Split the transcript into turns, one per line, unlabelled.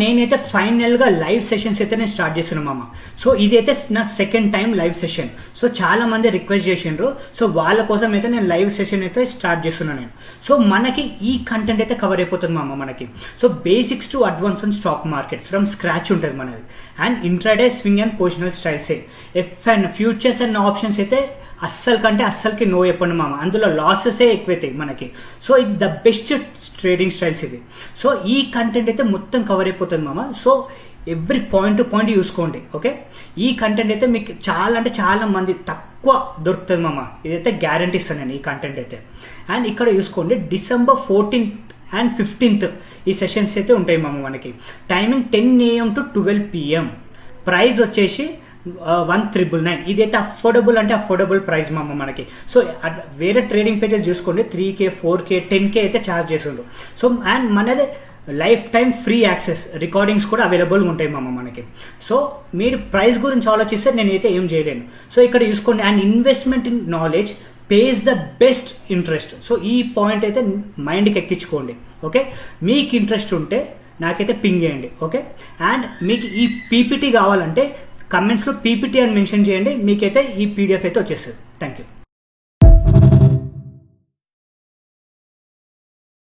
నేనైతే ఫైనల్గా live sessions అయితే నేను స్టార్ట్ చేస్తున్నాను మామ. సో ఇదైతే నా second time live session. So చాలా మంది రిక్వెస్ట్ చేసిండ్రు. సో వాళ్ళ కోసం అయితే నేను లైవ్ సెషన్ అయితే స్టార్ట్ చేస్తున్నాను నేను. సో మనకి ఈ కంటెంట్ అయితే కవర్ అయిపోతుంది మామ మనకి. So basics to advance on stock market from scratch ఉంటుంది మనది. And intraday swing and positional స్టైల్సే F and futures and options అయితే అస్సలకి నో చెప్పండి మామ. అందులో లాసెసే ఎక్కువైతాయి మనకి. సో ఇది ద బెస్ట్ ట్రేడింగ్ స్టైల్స్ ఇది. సో ఈ కంటెంట్ అయితే మొత్తం కవర్ అయిపోతుంది మామ. So every point to point చూసుకోండి. ఓకే, ఈ కంటెంట్ అయితే మీకు చాలా మంది తక్కువ దొరుకుతుంది మామ. ఇదైతే గ్యారంటీ ఇస్తాను నేను ఈ కంటెంట్ అయితే. అండ్ ఇక్కడ చూసుకోండి, December 14th and 15th ఈ సెషన్స్ అయితే ఉంటాయి మామ మనకి. Timing 10 AM to 12 PM. Price వచ్చేసి 1,999. ఇదైతే అఫోర్డబుల్ ప్రైస్ మామ మనకి. సో వేరే ట్రేడింగ్ పేజెస్ చూసుకోండి 3K 4K 10K అయితే ఛార్జ్ చేస్తుండ్రు. సో అండ్ మనది life time free access, recordings కూడా అవైలబుల్గా ఉంటాయి మామ మనకి. సో మీరు ప్రైస్ గురించి ఆలోచిస్తే నేనైతే ఏం చేయలేను. సో ఇక్కడ చూసుకోండి, and investment in knowledge pays the best interest. So ఈ పాయింట్ అయితే మైండ్కి ఎక్కించుకోండి. ఓకే, మీకు ఇంట్రెస్ట్ ఉంటే నాకైతే పింగ్ చేయండి. ఓకే, అండ్ మీకు ఈ పీపీటీ కావాలంటే కమెంట్స్లో పీపీటీ అని మెన్షన్ చేయండి. మీకైతే ఈ PDF అయితే వచ్చేస్తుంది. Thank you.